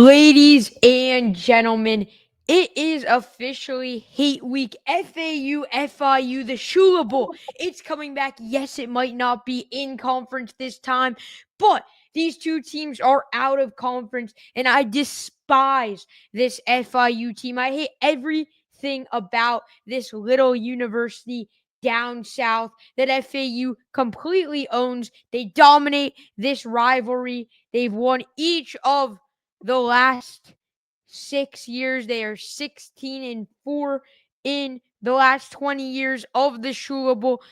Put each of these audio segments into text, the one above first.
Ladies and gentlemen, it is officially hate week. FAU, FIU, the Shula Bowl. It's coming back. Yes, it might not be in conference this time, but these two teams are out of conference, and I despise this FIU team. I hate everything about this little university down south that FAU completely owns. They dominate this rivalry. They've won each of the last 6 years. They are 16-4 in the last 20 years of the Shula Bowl.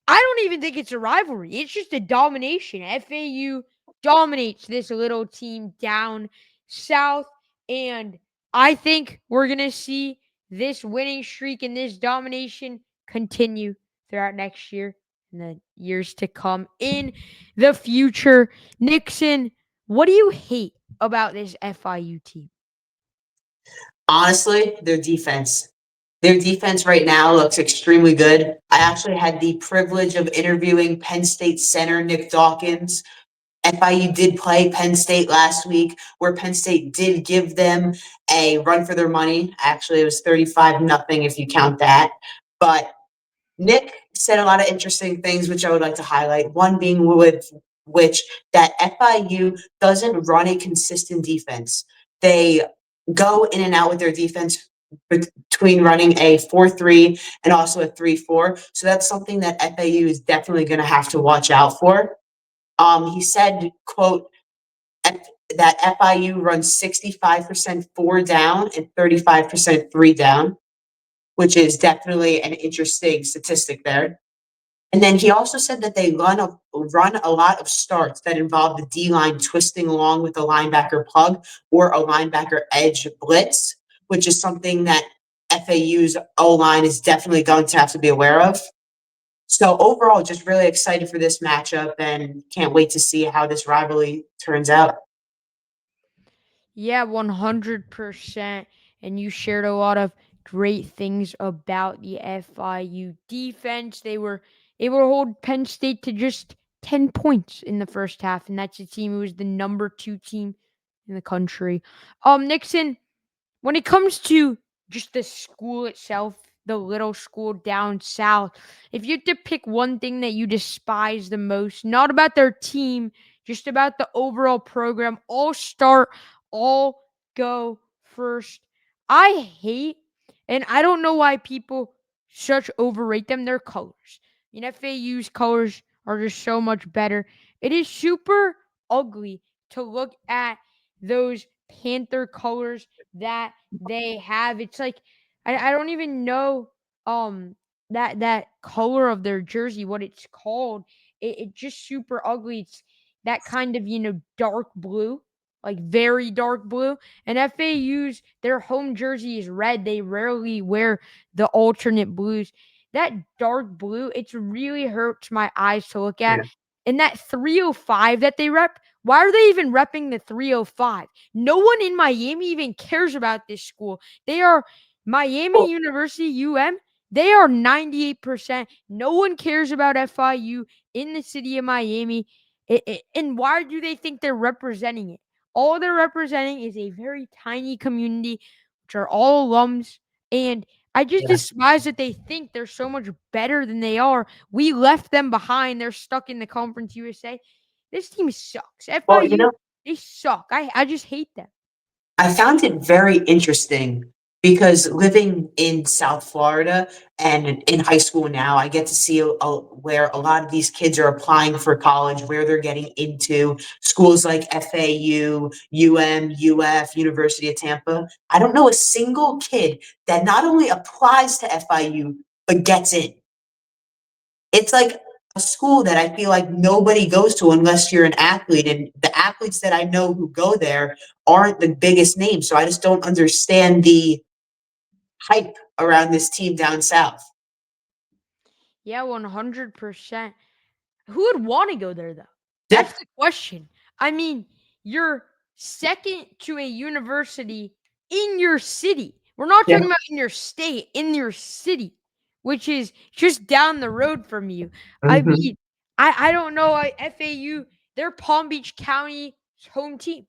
I don't even think it's a rivalry. It's just a domination. FAU dominates this little team down south, and I think we're going to see this winning streak and this domination continue throughout next year and the years to come in the future. Nixon, what do you hate about this FIU team? Honestly, their defense. Their defense right now looks extremely good. I actually had the privilege of interviewing Penn State center Nick Dawkins. FIU did play Penn State last week, where Penn State did give them a run for their money. Actually, it was 35-0 if you count that. But Nick said a lot of interesting things, which I would like to highlight. One being with which that FIU doesn't run a consistent defense. They go in and out with their defense between running a 4-3 and also a 3-4. So that's something that FAU is definitely going to have to watch out for. He said, quote, that FIU runs 65% 4 down and 35% 3 down, which is definitely an interesting statistic there. And then he also said that they run a lot of starts that involve the D-line twisting along with a linebacker plug or a linebacker edge blitz, which is something that FAU's O-line is definitely going to have to be aware of. So overall, just really excited for this matchup and can't wait to see how this rivalry turns out. Yeah, 100%. And you shared a lot of great things about the FIU defense. They were able to hold Penn State to just 10 points in the first half, and that's a team who was the number 2 team in the country. Nixon, when it comes to just the school itself, the little school down south, if you had to pick one thing that you despise the most, not about their team, just about the overall program, all start, all go first. I hate, and I don't know why people such overrate them, their colors. I mean, FAU's colors are just so much better. It is super ugly to look at those Panther colors that they have. It's like I don't even know that color of their jersey, what it's called. It's just super ugly. It's that kind of, dark blue, like very dark blue. And FAU's their home jersey is red. They rarely wear the alternate blues. That dark blue, it really hurts my eyes to look at. Yeah. And that 305 that they rep, why are they even repping the 305? No one in Miami even cares about this school. They are Miami University, UM. They are 98%. No one cares about FIU in the city of Miami. And why do they think they're representing it? All they're representing is a very tiny community, which are all alums. And I just Yeah. despise that they think they're so much better than they are. We left them behind. They're stuck in the Conference USA. This team sucks. Well, FIU, they suck. I just hate them. I found it very interesting because living in South Florida and in high school now, I get to see where a lot of these kids are applying for college, where they're getting into schools like FAU, UF, University of Tampa. I don't know a single kid that not only applies to FIU, but gets in. It's like a school that I feel like nobody goes to unless you're an athlete. And the athletes that I know who go there aren't the biggest names. So I just don't understand the hype around this team down south. Yeah, 100%. Who would want to go there, though? Yeah, That's the question. I mean, you're second to a university in your city. We're not yeah, talking about in your state, in your city, which is just down the road from you. I mhm. mean, I don't know. FAU, they're Palm Beach County's home team.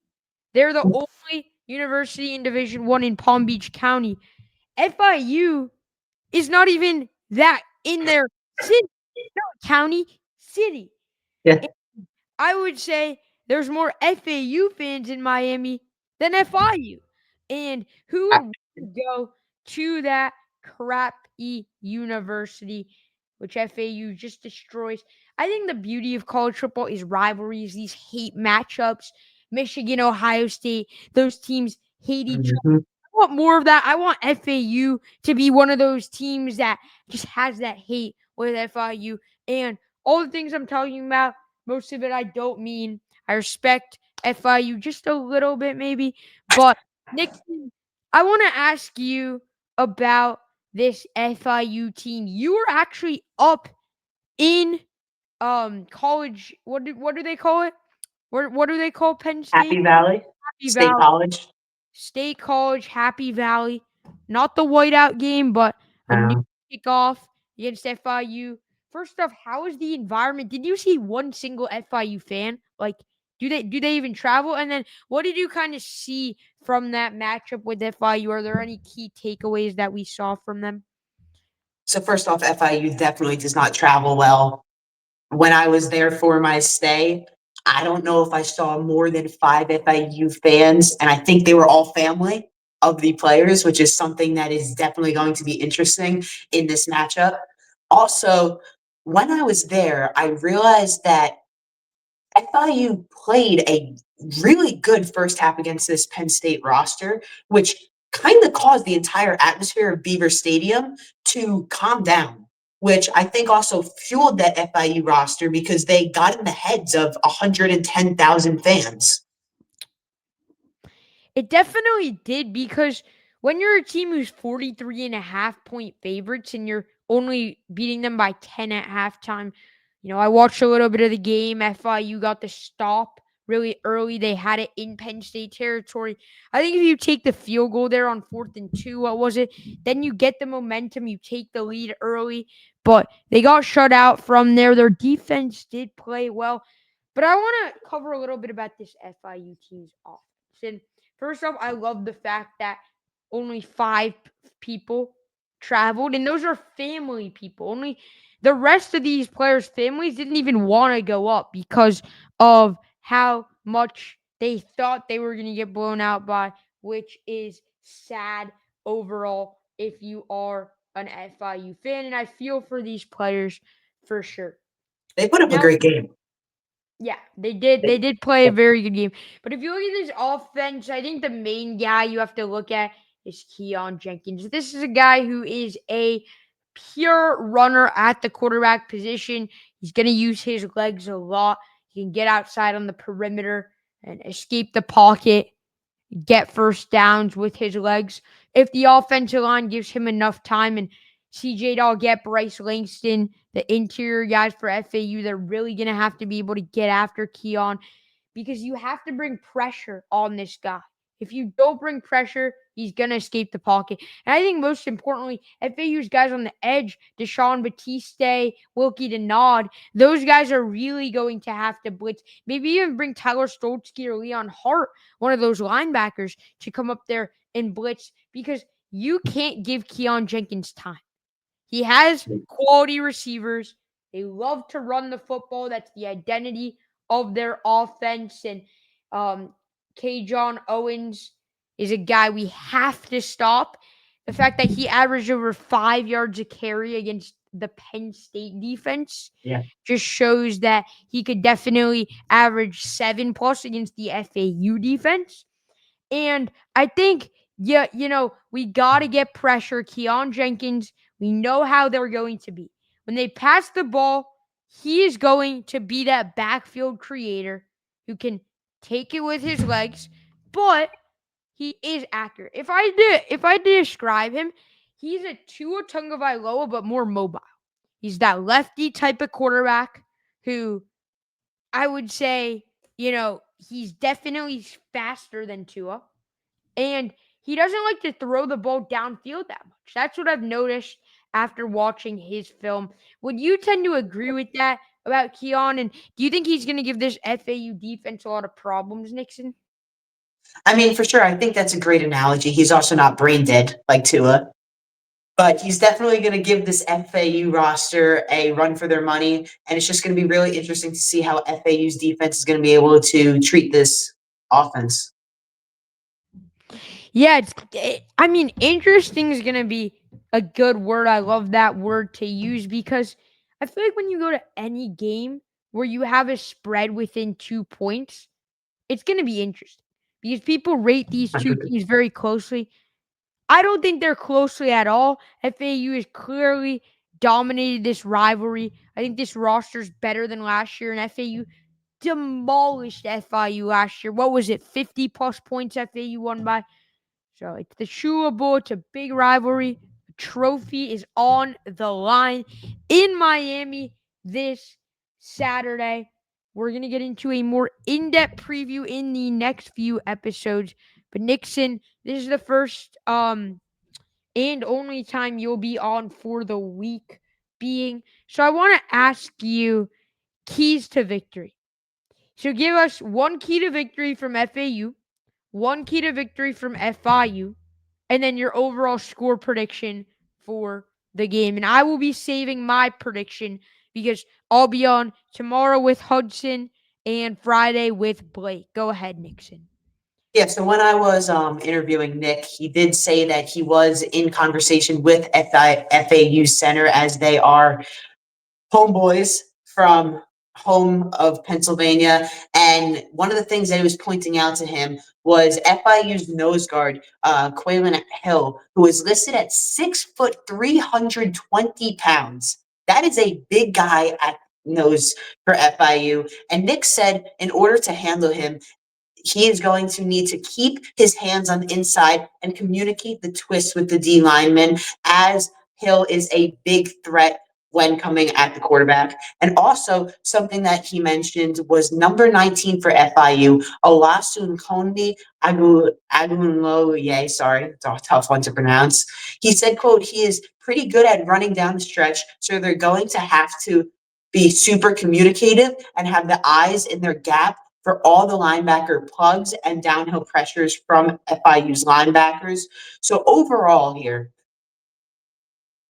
They're the only University in Division One in Palm Beach County. FIU is not even that in their city, not county, city. Yeah. I would say there's more FAU fans in Miami than FIU. And who I- would really go to that crappy university, which FAU just destroys? I think the beauty of college football is rivalries, these hate matchups. Michigan, Ohio State, those teams hate each other. Mhm. I want more of that. I want FAU to be one of those teams that just has that hate with FIU. And all the things I'm talking about, most of it I don't mean. I respect FIU just a little bit, maybe. But, Nixon, I want to ask you about this FIU team. You were actually up in college. What do they call it? What do they call Penn State? Happy Valley Happy State Valley. College. State College, Happy Valley. Not the whiteout game, but a new Uh, kickoff against FIU. First off, how is the environment? Did you see one single FIU fan? Like, do they even travel? And then what did you kind of see from that matchup with FIU? Are there any key takeaways that we saw from them? so first off, FIU definitely does not travel well. When I was there for my stay, I don't know if I saw more than 5 FIU fans, and I think they were all family of the players, which is something that is definitely going to be interesting in this matchup. Also, when I was there, I realized that FIU played a really good first half against this Penn State roster, which kind of caused the entire atmosphere of Beaver Stadium to calm down, which I think also fueled that FIU roster because they got in the heads of 110,000 fans. It definitely did because when you're a team who's 43.5 point favorites and you're only beating them by 10 at halftime, I watched a little bit of the game. FIU got the stop really early. They had it in Penn State territory. I think if you take the field goal there on 4th and 2, what was it? Then you get the momentum. You take the lead early, but they got shut out from there. Their defense did play well. But I want to cover a little bit about this FIU team's offense. And first off, I love the fact that only five people traveled, and those are family people. Only the rest of these players' families didn't even want to go up because of how much they thought they were going to get blown out by, which is sad overall if you are an FIU fan. And I feel for these players for sure. They put up a Now, great game. yeah, they did. They did play a very good game. But if you look at this offense, I think the main guy you have to look at is Keon Jenkins. This is a guy who is a pure runner at the quarterback position. He's going to use his legs a lot. He can get outside on the perimeter and escape the pocket, get first downs with his legs. If the offensive line gives him enough time and CJ Doggett, Bryce Langston, the interior guys for FAU, they're really going to have to be able to get after Keon because you have to bring pressure on this guy. If you don't bring pressure, he's going to escape the pocket. And I think most importantly, FAU's guys on the edge, Deshaun Batiste, Wilkie Denard, those guys are really going to have to blitz. Maybe even bring Tyler Stoltzky or Leon Hart, one of those linebackers, to come up there and blitz because you can't give Keon Jenkins time. He has quality receivers. They love to run the football. That's the identity of their offense. And K. John Owens is a guy we have to stop. The fact that he averaged over 5 yards a carry against the Penn State defense Yeah. just shows that he could definitely average 7+ against the FAU defense. And I think, yeah, we got to get pressure. Keon Jenkins, we know how they're going to be. When they pass the ball, he is going to be that backfield creator who can take it with his legs, but he is accurate. If I describe him, he's a Tua Tagovailoa, but more mobile. He's that lefty type of quarterback who I would say, he's definitely faster than Tua. And he doesn't like to throw the ball downfield that much. That's what I've noticed after watching his film. Would you tend to agree with that about Keon? And do you think he's going to give this FAU defense a lot of problems, Nixon? I mean, for sure, I think that's a great analogy. He's also not brain dead like Tua, but he's definitely going to give this FAU roster a run for their money, and it's just going to be really interesting to see how FAU's defense is going to be able to treat this offense. Yeah, I mean, interesting is gonna be a good word. I love that word to use because I feel like when you go to any game where you have a spread within 2 points, it's gonna be interesting because people rate these two teams very closely. I don't think they're closely at all. FAU has clearly dominated this rivalry. I think this roster is better than last year, and FAU demolished FIU last year. What was it? 50 plus points FAU won by. So it's the Shula Bowl. It's a big rivalry. A trophy is on the line in Miami this Saturday. We're going to get into a more in depth preview in the next few episodes. But Nixon, this is the first and only time you'll be on for the week being. So I want to ask you keys to victory. So give us one key to victory from FAU, one key to victory from FIU, and then your overall score prediction for the game. And I will be saving my prediction because I'll be on tomorrow with Hudson and Friday with Blake. Go ahead, Nixon. Yeah, so when I was interviewing Nick, he did say that he was in conversation with FAU Center as they are homeboys from home of Pennsylvania. And one of the things that he was pointing out to him was FIU's nose guard, Quaylen Hill, who is listed at 6 foot 320 pounds. That is a big guy at nose for FIU. And Nick said in order to handle him, he is going to need to keep his hands on the inside and communicate the twist with the D lineman, as Hill is a big threat when coming at the quarterback. And also, something that he mentioned was number 19 for FIU, Olasun Kondi Agunloye. Sorry, it's a tough one to pronounce. He said, quote, he is pretty good at running down the stretch, so they're going to have to be super communicative and have the eyes in their gap for all the linebacker plugs and downhill pressures from FIU's linebackers. So overall here,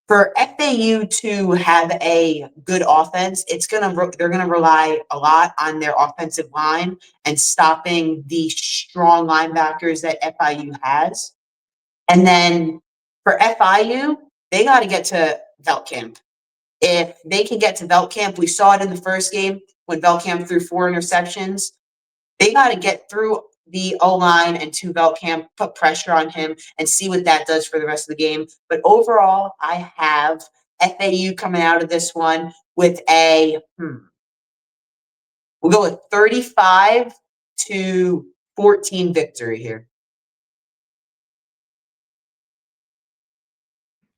for FAU to have a good offense, they're gonna rely a lot on their offensive line and stopping the strong linebackers that FIU has. And then for FIU, they got to get to Velt Camp. If they can get to Velt Camp, we saw it in the first game when Velt Camp threw 4 interceptions. They got to get through the O line and to Veltkamp, put pressure on him, and see what that does for the rest of the game. But overall, I have FAU coming out of this one with we'll go with 35-14 victory here.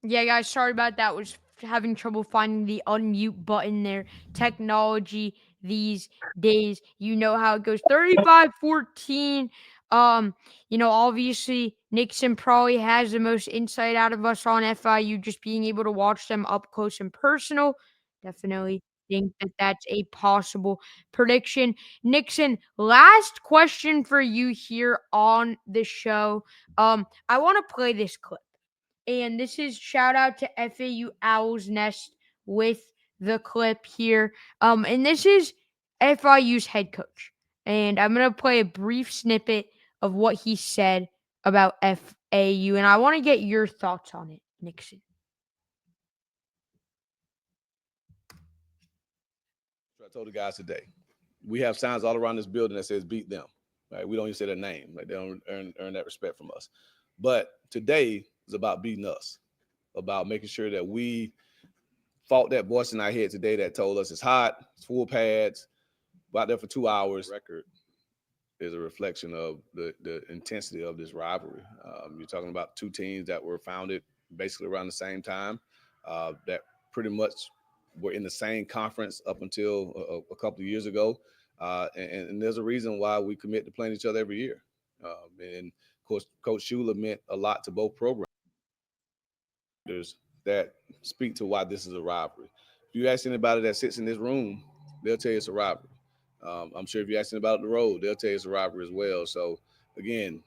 Yeah, guys, sorry about that. Was having trouble finding the unmute button there. Technology these days. You know how it goes. 35-14. Obviously Nixon probably has the most insight out of us on FIU, just being able to watch them up close and personal. Definitely think that that's a possible prediction. Nixon, last question for you here on the show. I want to play this clip. And this is shout out to FAU Owl's Nest with the clip here. And this is FIU's head coach. And I'm gonna play a brief snippet of what he said about FAU, and I want to get your thoughts on it, Nixon. I told the guys today, we have signs all around this building that says "beat them." Right? We don't even say their name; like they don't earn that respect from us. But today is about beating us, about making sure that we fought that voice in our head today that told us it's hot, it's full pads, we're out there for 2 hours. Record is a reflection of the intensity of this rivalry. You're talking about two teams that were founded basically around the same time, that pretty much were in the same conference up until a couple of years ago. And there's a reason why we commit to playing each other every year. And of course, Coach Shula meant a lot to both programs. That speak to why this is a rivalry. If you ask anybody that sits in this room, they'll tell you it's a rivalry. I'm sure if you ask anybody about the road, they'll tell you it's a rivalry as well. So again,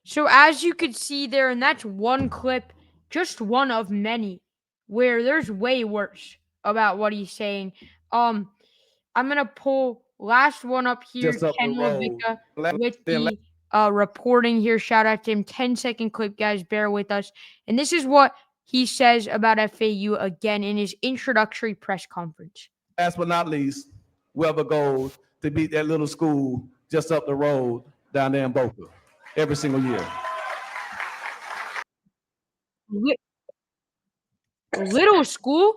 So as you could see there, and that's one clip, just one of many, where there's way worse about what he's saying. Um, I'm gonna pull last one up here, just up the Ken road. Levicka with the reporting here. Shout out to him. 10-second clip, guys. Bear with us. And this is what he says about FAU again in his introductory press conference. Last but not least, we have a goal to beat that little school just up the road down there in Boca every single year. Little school?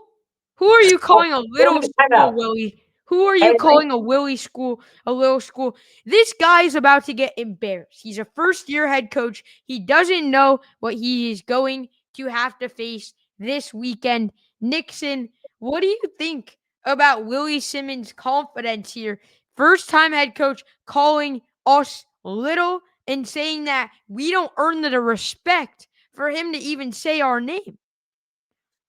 Who are you Oh, calling a wait, little time school, out. Willie? Who are you Every calling a Willie school, a little school? This guy is about to get embarrassed. He's a first-year head coach. He doesn't know what he is going to have to face this weekend. Nixon, what do you think about Willie Simmons' confidence here? First-time head coach calling us little and saying that we don't earn the respect for him to even say our name.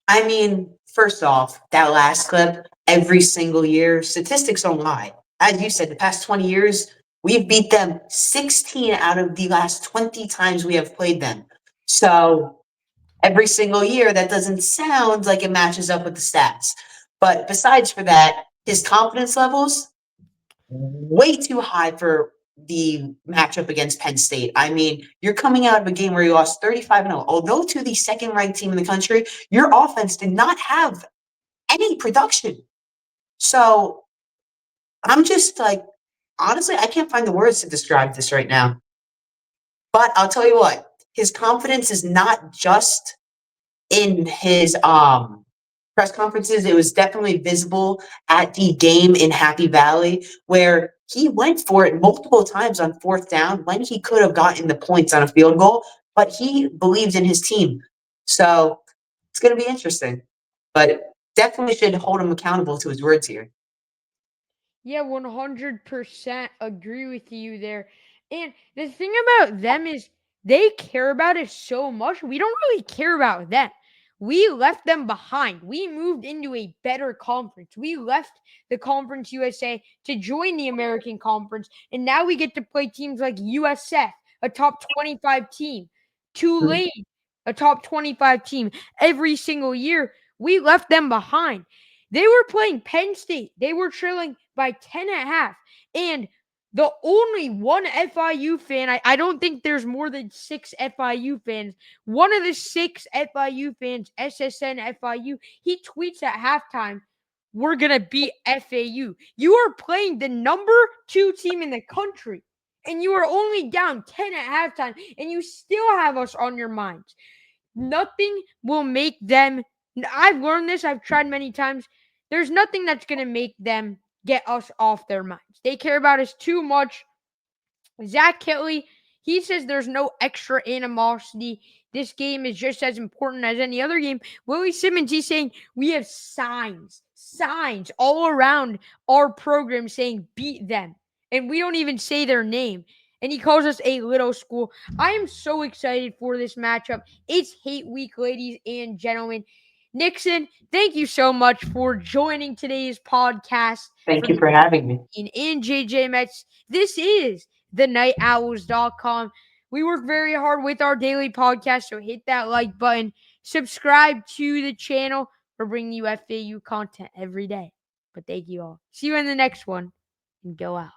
I mean, first off, that last clip, every single year, statistics don't lie. As you said, the past 20 years, we've beat them 16 out of the last 20 times we have played them. So every single year, that doesn't sound like it matches up with the stats. But besides for that, his confidence levels, way too high for the matchup against Penn State. I mean, you're coming out of a game where you lost 35-0. Although to the second ranked team in the country, your offense did not have any production. So I'm just like, honestly, I can't find the words to describe this right now. But I'll tell you what, his confidence is not just in his press conferences. It was definitely visible at the game in Happy Valley where he went for it multiple times on fourth down when he could have gotten the points on a field goal, but he believed in his team. So it's going to be interesting, but definitely should hold him accountable to his words here. Yeah, 100% agree with you there. And the thing about them is they care about us so much. We don't really care about them. We left them behind. We moved into a better conference. We left the Conference USA to join the American Conference. And now we get to play teams like USF, a top 25 team, Tulane, a top 25 team every single year. We left them behind. They were playing Penn State. They were trailing by 10 at half. And the only one FIU fan, I don't think there's more than 6 FIU fans. One of the 6 FIU fans, SSN FIU, he tweets at halftime, we're going to beat FAU. You are playing the number 2 team in the country. And you are only down 10 at halftime. And you still have us on your minds. Nothing will make them. I've learned this. I've tried many times. There's nothing that's going to make them get us off their minds. They care about us too much. Zach Kelly, he says there's no extra animosity. This game is just as important as any other game. Willie Simmons, he's saying we have signs all around our program saying beat them. And we don't even say their name. And he calls us a little school. I am so excited for this matchup. It's Hate Week, ladies and gentlemen. Nixon, thank you so much for joining today's podcast Thank for you the for having me. in JJ Mets. This is thenightowls.com. We work very hard with our daily podcast, so hit that like button. Subscribe to the channel. We're bringing you FAU content every day. But thank you all. See you in the next one, and go Owls.